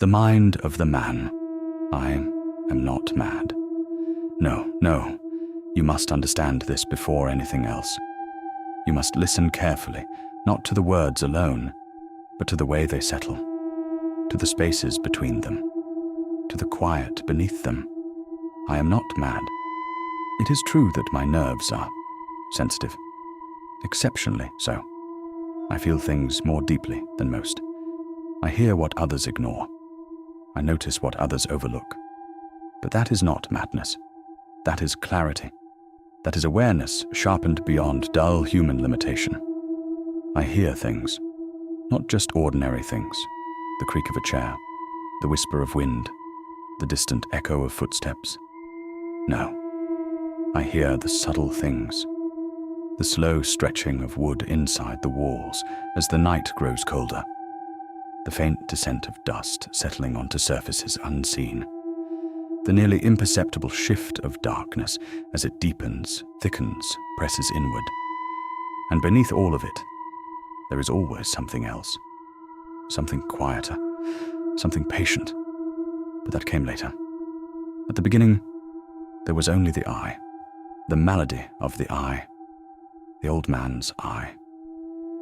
The mind of the man. I am not mad. No, no, you must understand this before anything else. You must listen carefully, not to the words alone, but to the way they settle, to the spaces between them, to the quiet beneath them. I am not mad. It is true that my nerves are sensitive, exceptionally so. I feel things more deeply than most. I hear what others ignore. I notice what others overlook. But that is not madness. That is clarity. That is awareness sharpened beyond dull human limitation. I hear things, not just ordinary things, the creak of a chair, the whisper of wind, the distant echo of footsteps. No, I hear the subtle things, the slow stretching of wood inside the walls as the night grows colder, the faint descent of dust settling onto surfaces unseen, the nearly imperceptible shift of darkness as it deepens, thickens, presses inward. And beneath all of it, there is always something else, something quieter, something patient. But that came later. At the beginning, there was only the eye, the malady of the eye, the old man's eye.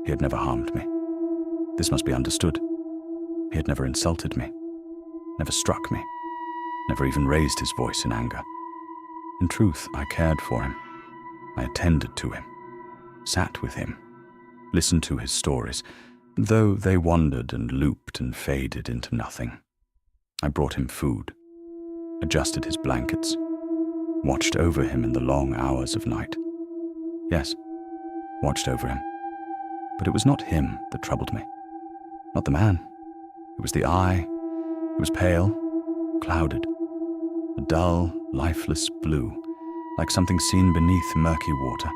He had never harmed me. This must be understood. He had never insulted me, never struck me, never even raised his voice in anger. In truth, I cared for him. I attended to him, sat with him, listened to his stories, though they wandered and looped and faded into nothing. I brought him food, adjusted his blankets, watched over him in the long hours of night. Yes, watched over him. But it was not him that troubled me, not the man. It was the eye. It was pale, clouded, a dull, lifeless blue, like something seen beneath murky water.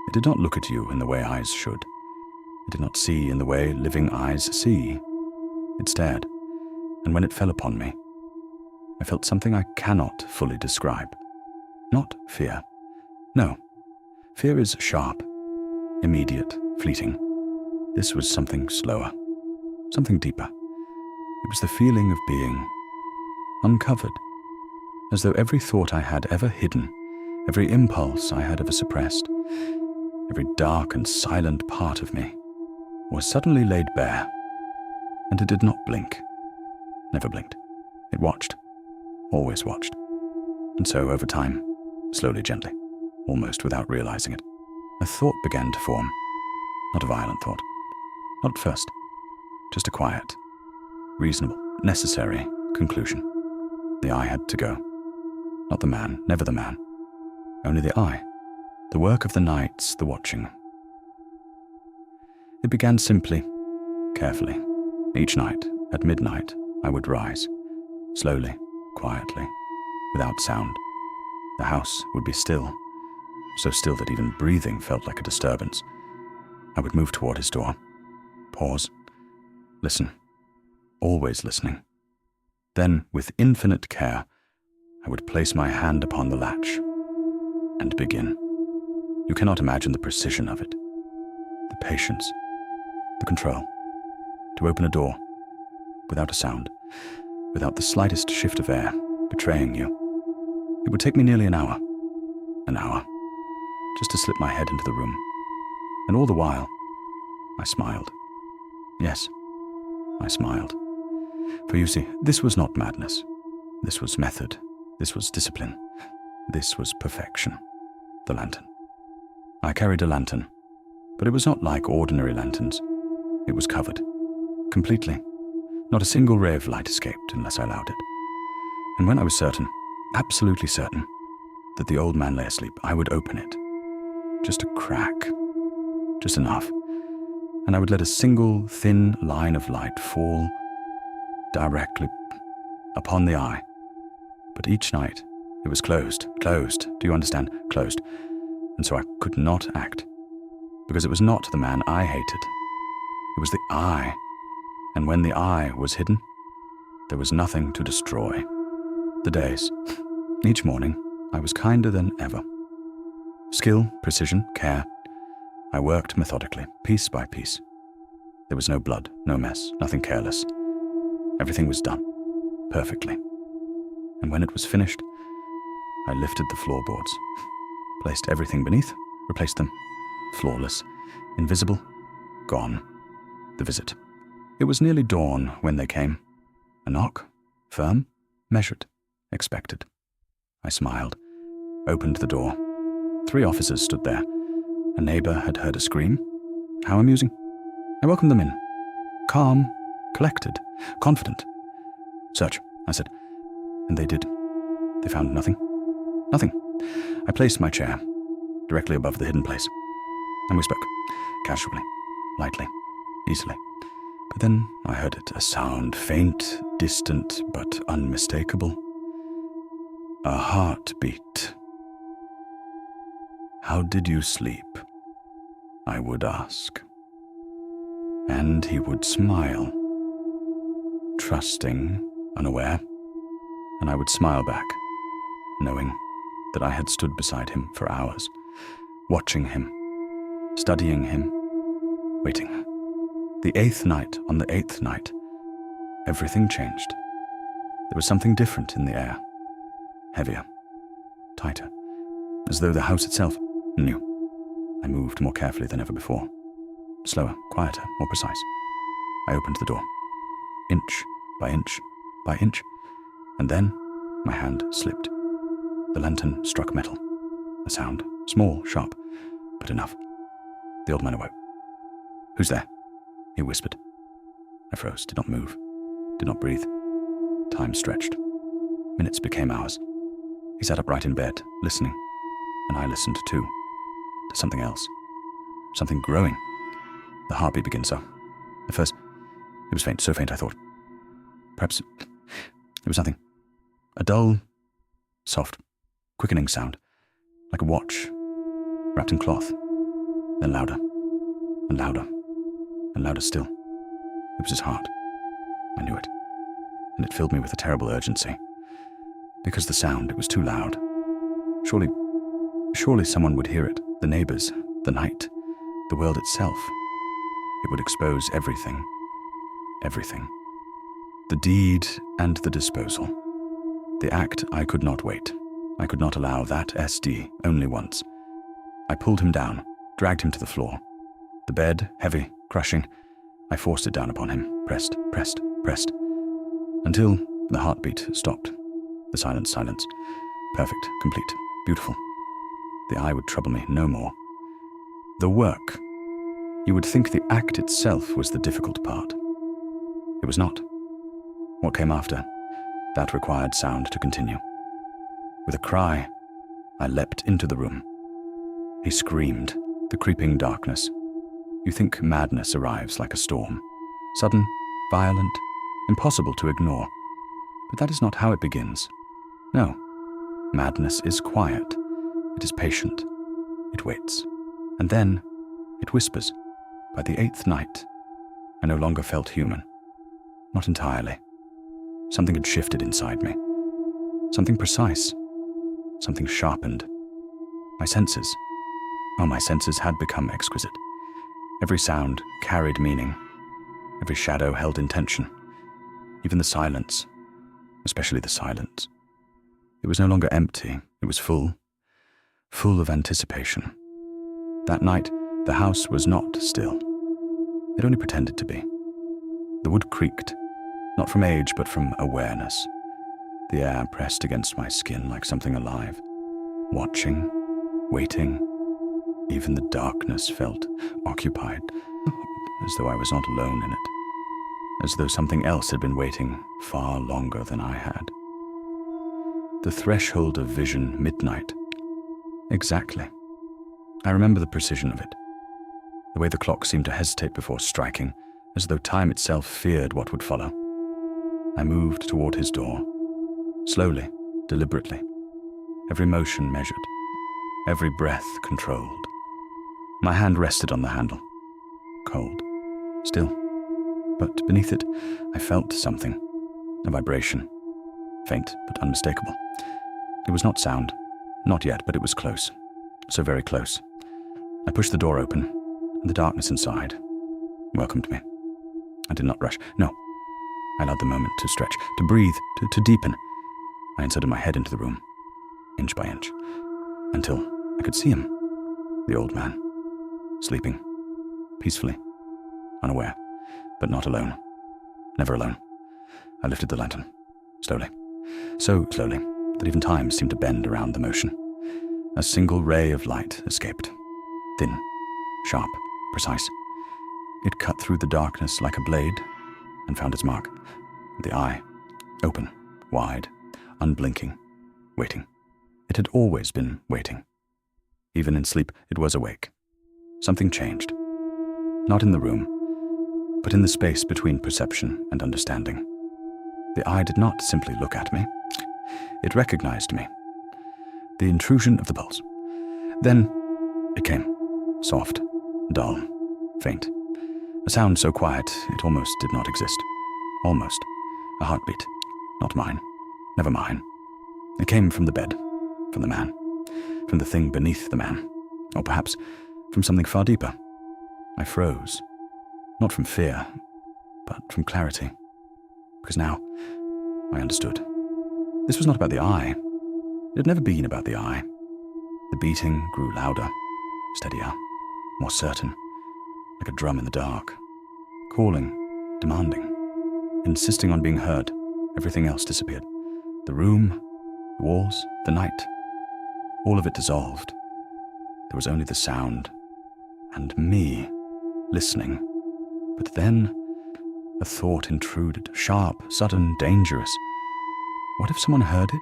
It did not look at you in the way eyes should. It did not see in the way living eyes see. It stared, and when it fell upon me, I felt something I cannot fully describe. Not fear. No, fear is sharp, immediate, fleeting. This was something slower, something deeper. It was the feeling of being uncovered, as though every thought I had ever hidden, every impulse I had ever suppressed, every dark and silent part of me was suddenly laid bare. And it did not blink, never blinked. It watched, always watched. And so over time, slowly, gently, almost without realizing it, a thought began to form. Not a violent thought, not at first, just a quiet, reasonable, necessary conclusion. The eye had to go. Not the man, never the man. Only the eye. The work of the nights, the watching. It began simply, carefully. Each night, at midnight, I would rise, slowly, quietly, without sound. The house would be still, so still that even breathing felt like a disturbance. I would move toward his door, pause, listen, always listening. Then, with infinite care, I would place my hand upon the latch and begin. You cannot imagine the precision of it, the patience, the control. To open a door, without a sound, without the slightest shift of air betraying you. It would take me nearly an hour, just to slip my head into the room. And all the while, I smiled. Yes, I smiled. For you see, this was not madness. This was method. This was discipline. This was perfection. The lantern. I carried a lantern, but it was not like ordinary lanterns. It was covered, completely. Not a single ray of light escaped unless I allowed it. And when I was certain, absolutely certain, that the old man lay asleep, I would open it. Just a crack, just enough. And I would let a single thin line of light fall directly upon the eye. But each night, it was closed, do you understand? Closed. And so I could not act, because it was not the man I hated. It was the eye. And when the eye was hidden, there was nothing to destroy. The days. Each morning, I was kinder than ever. Skill, precision, care. I worked methodically, piece by piece. There was no blood, no mess, nothing careless. Everything was done, perfectly. And when it was finished, I lifted the floorboards, placed everything beneath, replaced them. Flawless, invisible, gone. The visit. It was nearly dawn when they came. A knock, firm, measured, expected. I smiled, opened the door. 3 officers stood there. A neighbor had heard a scream. How amusing. I welcomed them in. Calm, collected, confident. Search, I said. And they did. They found nothing. Nothing. I placed my chair directly above the hidden place. And we spoke, casually, lightly, easily. But then I heard it, a sound, faint, distant, but unmistakable. A heartbeat. How did you sleep? I would ask. And he would smile, trusting, unaware, and I would smile back, knowing that I had stood beside him for hours, watching him, studying him, waiting. The 8th night, on the 8th night, everything changed. There was something different in the air, heavier, tighter, as though the house itself knew. I moved more carefully than ever before, slower, quieter, more precise. I opened the door, inch by inch by inch, and then my hand slipped. The lantern struck metal. A sound, small, sharp, but enough. The old man awoke. Who's there? He whispered. I froze, did not move, did not breathe. Time stretched. Minutes became hours. He sat upright in bed, listening, and I listened too, to something else, something growing. The heartbeat began so. At first, it was faint, so faint I thought. Perhaps it was nothing. A dull, soft, quickening sound, like a watch, wrapped in cloth. Then louder, and louder, and louder still. It was his heart. I knew it, and it filled me with a terrible urgency. Because the sound, it was too loud. Surely someone would hear it, the neighbors, the night, the world itself. It would expose everything, everything. The deed and the disposal. The act I could not wait. I could not allow that SD only once. I pulled him down, dragged him to the floor. The bed, heavy, crushing, I forced it down upon him, pressed, pressed, pressed, until the heartbeat stopped. The silence, perfect, complete, beautiful. The eye would trouble me no more. The work. You would think the act itself was the difficult part. It was not. What came after, that required sound to continue. With a cry, I leapt into the room. He screamed, the creeping darkness. You think madness arrives like a storm. Sudden, violent, impossible to ignore. But that is not how it begins. No. Madness is quiet. It is patient. It waits. And then it whispers. By the 8th night, I no longer felt human. Not entirely. Something had shifted inside me. Something precise. Something sharpened. My senses. Oh, my senses had become exquisite. Every sound carried meaning. Every shadow held intention. Even the silence. Especially the silence. It was no longer empty. It was full. Full of anticipation. That night, the house was not still. It only pretended to be. The wood creaked, not from age, but from awareness. The air pressed against my skin like something alive, watching, waiting. Even the darkness felt occupied, as though I was not alone in it, as though something else had been waiting far longer than I had. The threshold of vision, midnight. Exactly. I remember the precision of it. The way the clock seemed to hesitate before striking, as though time itself feared what would follow. I moved toward his door, slowly, deliberately, every motion measured, every breath controlled. My hand rested on the handle, cold, still, but beneath it I felt something, a vibration, faint but unmistakable. It was not sound, not yet, but it was close, so very close. I pushed the door open, and the darkness inside welcomed me. I did not rush. No, I allowed the moment to stretch, to breathe, to deepen. I inserted my head into the room, inch by inch, until I could see him, the old man, sleeping, peacefully, unaware, but not alone, never alone. I lifted the lantern, slowly, so slowly that even time seemed to bend around the motion. A single ray of light escaped, thin, sharp, precise. It cut through the darkness like a blade and found its mark. The eye, open, wide, unblinking, waiting. It had always been waiting. Even in sleep, it was awake. Something changed. Not in the room, but in the space between perception and understanding. The eye did not simply look at me. It recognized me. The intrusion of the pulse. Then it came, soft, dull, faint. A sound so quiet it almost did not exist. Almost. A heartbeat. Not mine. Never mine. It came from the bed, from the man, from the thing beneath the man, or perhaps from something far deeper. I froze. Not from fear, but from clarity. Because now I understood. This was not about the eye. It had never been about the eye. The beating grew louder, steadier, more certain, like a drum in the dark, calling, demanding, insisting on being heard. Everything else disappeared. The room, the walls, the night, all of it dissolved. There was only the sound, and me, listening. But then a thought intruded, sharp, sudden, dangerous. What if someone heard it?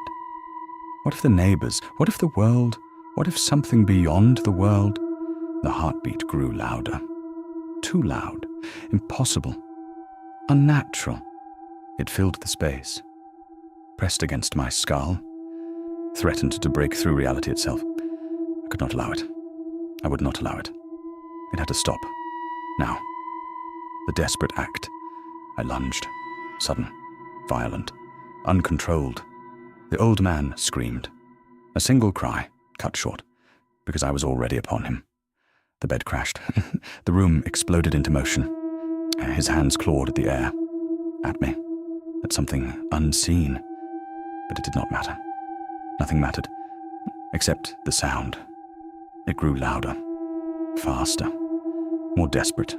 What if the neighbors? What if the world? What if something beyond the world? The heartbeat grew louder. Too loud. Impossible. Unnatural. It filled the space. Pressed against my skull. Threatened to break through reality itself. I could not allow it. I would not allow it. It had to stop. Now. The desperate act. I lunged. Sudden. Violent. Uncontrolled. The old man screamed. A single cry, cut short, because I was already upon him. The bed crashed. The room exploded into motion. His hands clawed at the air. At me. At something unseen. But it did not matter. Nothing mattered. Except the sound. It grew louder. Faster. More desperate.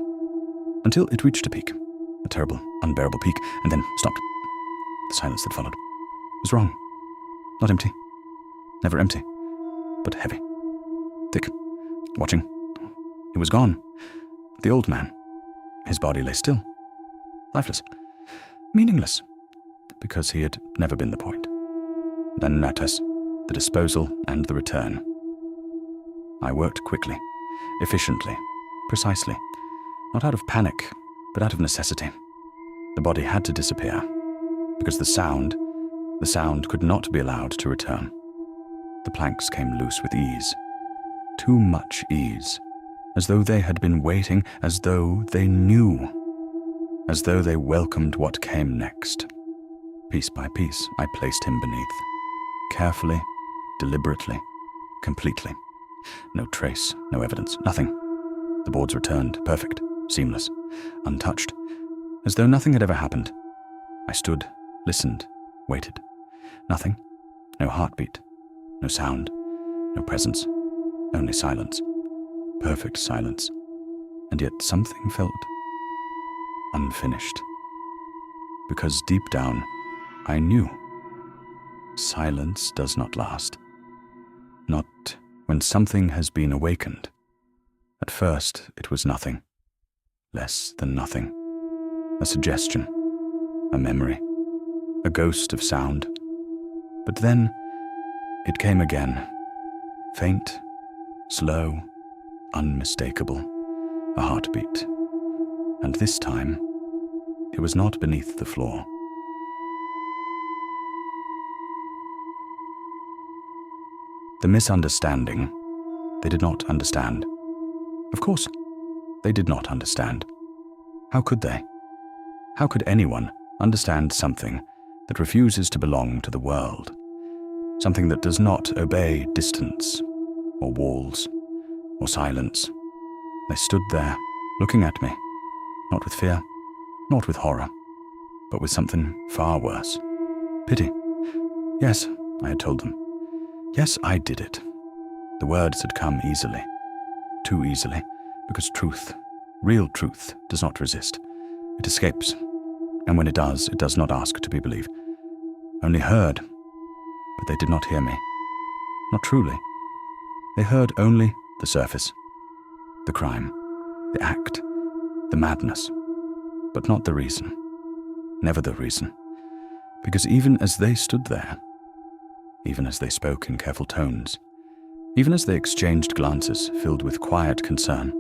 Until it reached a peak. A terrible, unbearable peak, and then stopped. The silence that followed was wrong. Not empty. Never empty. But heavy. Thick. Watching. It was gone. The old man. His body lay still. Lifeless. Meaningless. Because he had never been the point. Then Natas, the disposal and the return. I worked quickly, efficiently, precisely. Not out of panic, but out of necessity. The body had to disappear. Because the sound could not be allowed to return. The planks came loose with ease. Too much ease. As though they had been waiting, as though they knew. As though they welcomed what came next. Piece by piece, I placed him beneath. Carefully, deliberately, completely. No trace, no evidence, nothing. The boards returned, perfect, seamless, untouched, as though nothing had ever happened. I stood, listened, waited. Nothing. No heartbeat. No sound. No presence. Only silence. Perfect silence. And yet something felt unfinished. Because deep down, I knew. Silence does not last. Not when something has been awakened. At first, it was nothing. Less than nothing. A suggestion. A memory. A ghost of sound. But then, it came again. Faint, slow, unmistakable. A heartbeat. And this time, it was not beneath the floor. The misunderstanding. They did not understand. Of course, they did not understand. How could they? How could anyone understand something that refuses to belong to the world? Something that does not obey distance, or walls, or silence. They stood there, looking at me, not with fear, not with horror, but with something far worse. Pity. Yes, I had told them. Yes, I did it. The words had come easily. Too easily, because truth, real truth, does not resist. It escapes, and when it does not ask to be believed. Only heard, but they did not hear me. Not truly. They heard only the surface, the crime, the act, the madness, but not the reason. Never the reason. Because even as they stood there, even as they spoke in careful tones, even as they exchanged glances filled with quiet concern,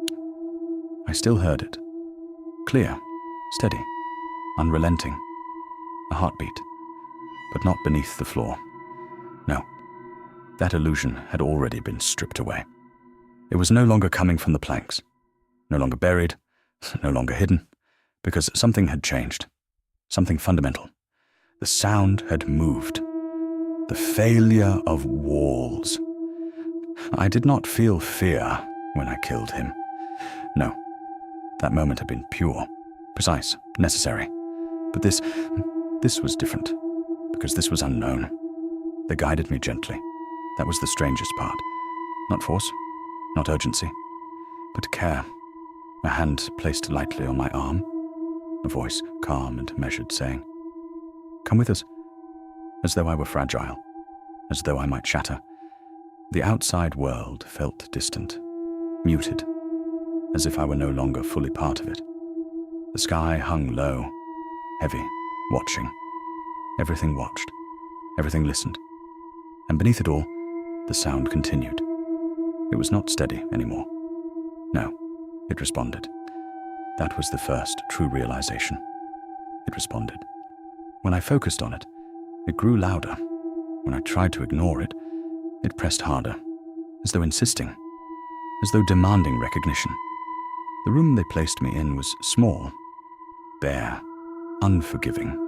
I still heard it. Clear, steady, unrelenting. A heartbeat, but not beneath the floor. No, that illusion had already been stripped away. It was no longer coming from the planks, no longer buried, no longer hidden, because something had changed, something fundamental. The sound had moved. The failure of walls. I did not feel fear when I killed him. No, that moment had been pure, precise, necessary. But this was different, because this was unknown. They guided me gently. That was the strangest part. Not force, not urgency, but care. A hand placed lightly on my arm, a voice calm and measured saying, "Come with us," as though I were fragile, as though I might shatter. The outside world felt distant, muted, as if I were no longer fully part of it. The sky hung low, heavy, watching. Everything watched, everything listened, and beneath it all, the sound continued. It was not steady anymore. No, it responded. That was the first true realization. It responded. When I focused on it, it grew louder. When I tried to ignore it, it pressed harder, as though insisting, as though demanding recognition. The room they placed me in was small, bare, unforgiving.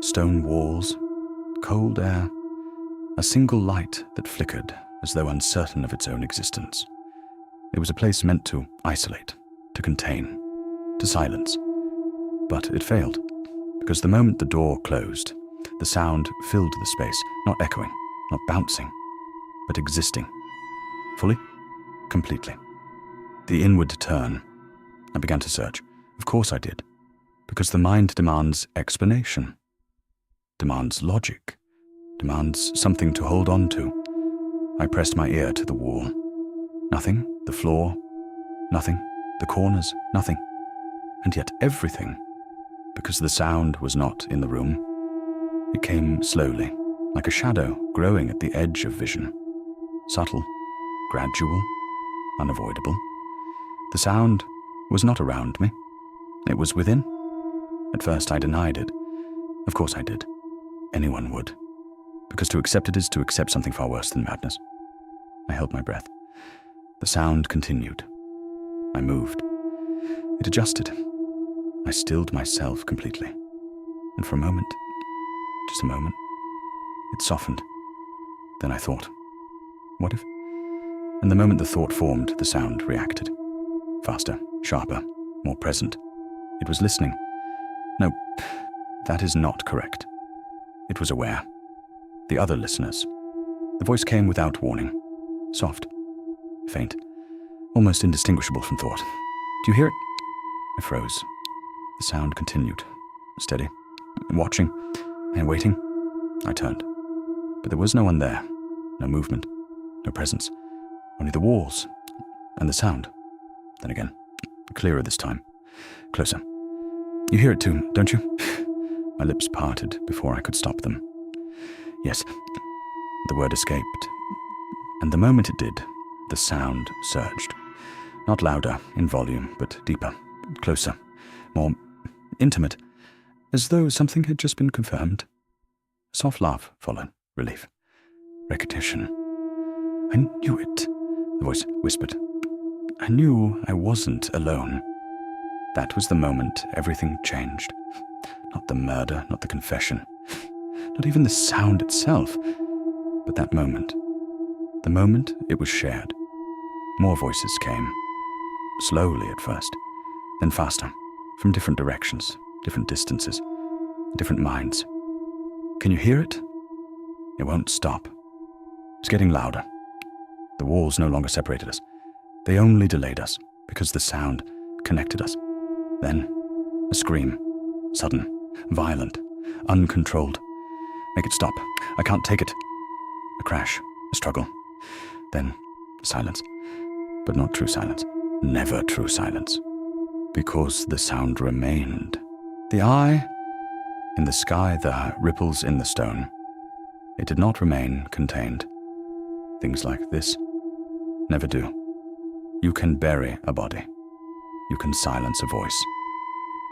Stone walls, cold air, a single light that flickered as though uncertain of its own existence. It was a place meant to isolate, to contain, to silence. But it failed, because the moment the door closed, the sound filled the space, not echoing, not bouncing, but existing. Fully, completely. The inward turn. I began to search. Of course I did, because the mind demands explanation, demands logic, demands something to hold on to. I pressed my ear to the wall. Nothing, the floor, nothing, the corners, nothing. And yet everything, because the sound was not in the room. It came slowly, like a shadow growing at the edge of vision. Subtle, gradual, unavoidable. The sound was not around me. It was within. At first I denied it. Of course I did. Anyone would. Because to accept it is to accept something far worse than madness. I held my breath. The sound continued. I moved. It adjusted. I stilled myself completely. And for a moment, just a moment, it softened. Then I thought, what if? And the moment the thought formed, the sound reacted. Faster, sharper, more present. It was listening. No, that is not correct. It was aware. The other listeners. The voice came without warning. Soft, faint, almost indistinguishable from thought. Do you hear it? I froze. The sound continued. Steady. Watching. And waiting. I turned. But there was no one there. No movement. No presence. Only the walls. And the sound. Then again. Clearer this time. Closer. You hear it too, don't you? My lips parted before I could stop them. Yes. The word escaped. And the moment it did, the sound surged. Not louder in volume, but deeper, closer, more intimate, as though something had just been confirmed. A soft laugh followed, relief, recognition. I knew it, the voice whispered. I knew I wasn't alone. That was the moment everything changed. Not the murder, not the confession, not even the sound itself, but that moment. The moment it was shared. More voices came. Slowly at first, then faster, from different directions, different distances. different minds. Can you hear it? It won't stop. It's getting louder. The walls no longer separated us. They only delayed us, because the sound connected us. Then, a scream. Sudden, violent, uncontrolled. Make it stop. I can't take it. A crash, a struggle. Then, silence. But not true silence. Never true silence. Because the sound remained. The eye in the sky, the ripples in the stone. It did not remain contained. Things like this never do. You can bury a body. You can silence a voice.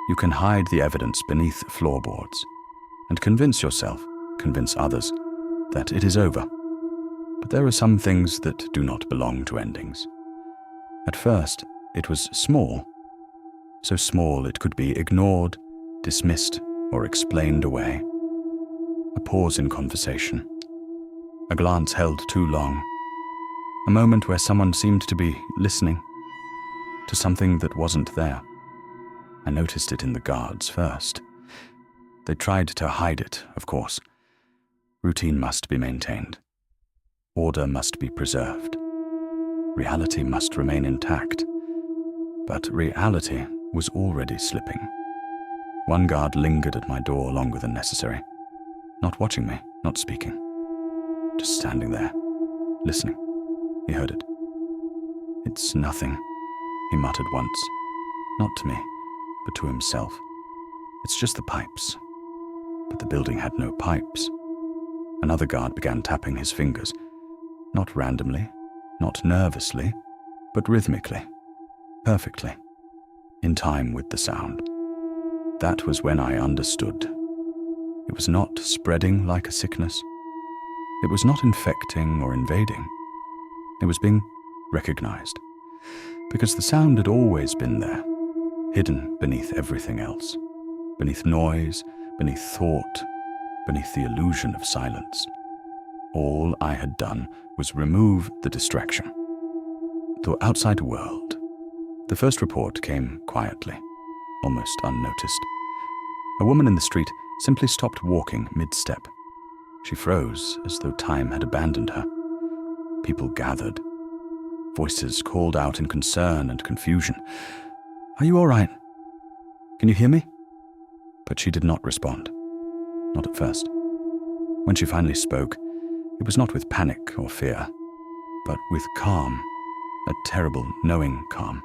You can hide the evidence beneath floorboards and convince yourself, convince others, that it is over. But there are some things that do not belong to endings. At first, it was small, so small it could be ignored, dismissed, or explained away. A pause in conversation. A glance held too long. A moment where someone seemed to be listening to something that wasn't there. I noticed it in the guards first. They tried to hide it, of course. Routine must be maintained. Order must be preserved. Reality must remain intact. But reality was already slipping. One guard lingered at my door longer than necessary, not watching me, not speaking. Just standing there, listening. He heard it. It's nothing, he muttered once. Not to me, but to himself. It's just the pipes. But the building had no pipes. Another guard began tapping his fingers, not randomly, not nervously, but rhythmically, perfectly, in time with the sound. That was when I understood. It was not spreading like a sickness. It was not infecting or invading. It was being recognized, because the sound had always been there, hidden beneath everything else, beneath noise, beneath thought, beneath the illusion of silence. All I had done was remove the distraction. The outside world. The first report came quietly, almost unnoticed. A woman in the street simply stopped walking mid-step. She froze as though time had abandoned her. People gathered. Voices called out in concern and confusion. "Are you all right? Can you hear me?" But she did not respond. Not at first. When she finally spoke, it was not with panic or fear, but with calm, a terrible, knowing calm.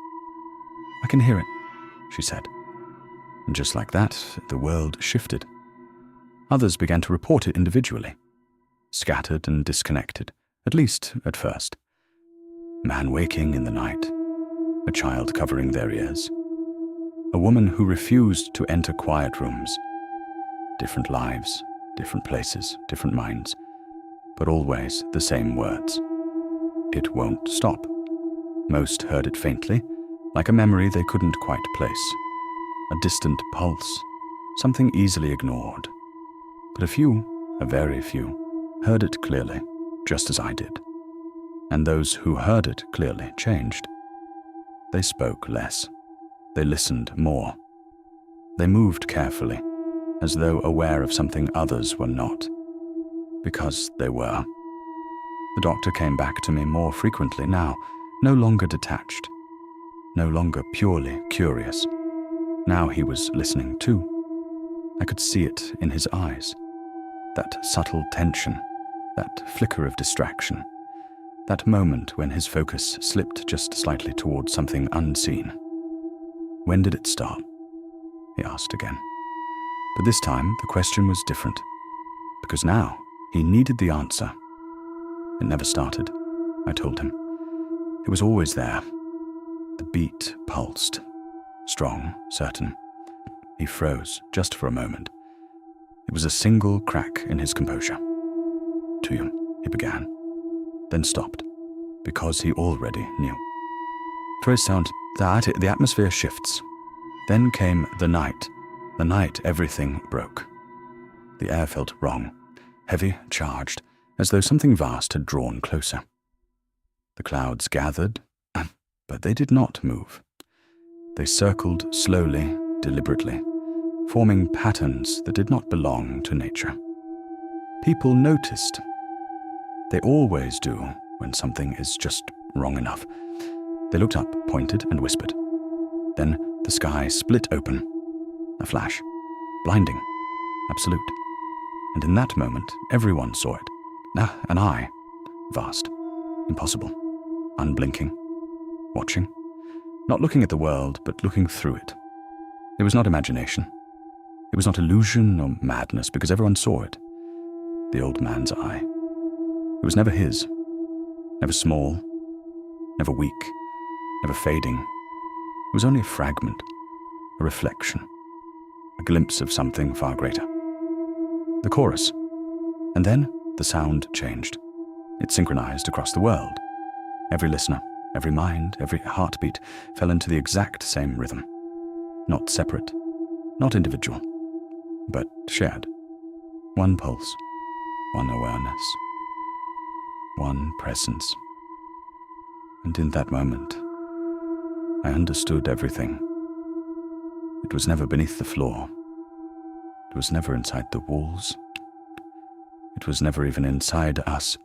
"I can hear it," she said. And just like that, the world shifted. Others began to report it individually, scattered and disconnected, at least at first. A man waking in the night, a child covering their ears, a woman who refused to enter quiet rooms. Different lives, different places, different minds, but always the same words. It won't stop. Most heard it faintly, like a memory they couldn't quite place. A distant pulse, something easily ignored. But a few, a very few, heard it clearly, just as I did. And those who heard it clearly changed. They spoke less. They listened more. They moved carefully, as though aware of something others were not. Because they were. The doctor came back to me more frequently now, no longer detached, no longer purely curious. Now he was listening too. I could see it in his eyes. That subtle tension, that flicker of distraction, that moment when his focus slipped just slightly towards something unseen. "When did it start?" he asked again. But this time the question was different, because now he needed the answer. "It never started," I told him. "It was always there." The beat pulsed, strong, certain. He froze just for a moment. It was a single crack in his composure. "Tuyum," he began, then stopped, because he already knew. Troy's sound, the atmosphere shifts. Then came the night. The night everything broke. The air felt wrong, heavy, charged, as though something vast had drawn closer. The clouds gathered, but they did not move. They circled slowly, deliberately, forming patterns that did not belong to nature. People noticed. They always do when something is just wrong enough. They looked up, pointed, and whispered. Then the sky split open. A flash. Blinding. Absolute. And in that moment, everyone saw it. An eye. Vast. Impossible. Unblinking. Watching. Not looking at the world, but looking through it. It was not imagination. It was not illusion or madness, because everyone saw it. The old man's eye. It was never his. Never small. Never weak. Never fading. It was only a fragment. A reflection. A glimpse of something far greater. The chorus. And then the sound changed. It synchronized across the world. Every listener, every mind, every heartbeat fell into the exact same rhythm. Not separate, not individual, but shared. One pulse, one awareness, one presence. And in that moment, I understood everything. It was never beneath the floor. It was never inside the walls. It was never even inside us.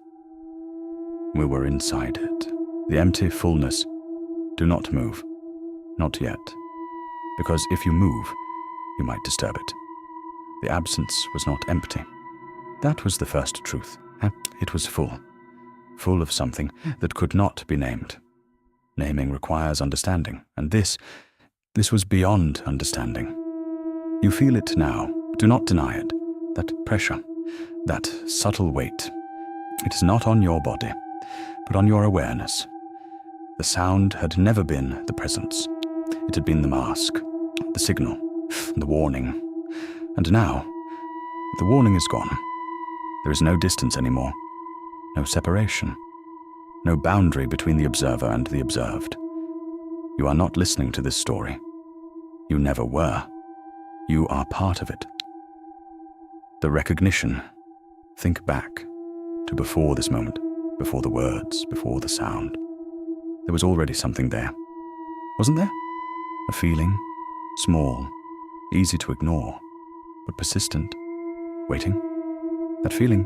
We were inside it. The empty fullness. Do not move. Not yet. Because if you move, you might disturb it. The absence was not empty. That was the first truth. It was full. Full of something that could not be named. Naming requires understanding, and this was beyond understanding. You feel it now. Do not deny it. That pressure, that subtle weight. It is not on your body, but on your awareness. The sound had never been the presence. It had been the mask, the signal, the warning. And now, the warning is gone. There is no distance anymore, no separation, no boundary between the observer and the observed. You are not listening to this story. You never were. You are part of it. The recognition. Think back to before this moment, before the words, before the sound. There was already something there. Wasn't there? A feeling, small, easy to ignore, but persistent, waiting. That feeling,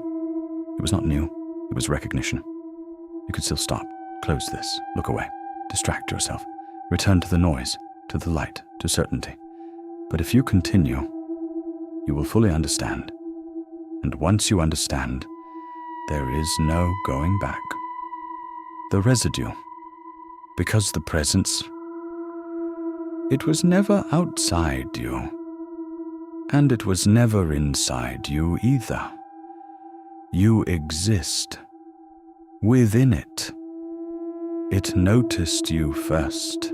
it was not new, it was recognition. You could still stop, close this, look away, distract yourself, return to the noise, to the light, to certainty. But if you continue, you will fully understand. And once you understand, there is no going back. The residue. Because the presence, it was never outside you. And it was never inside you either. You exist within it. It noticed you first.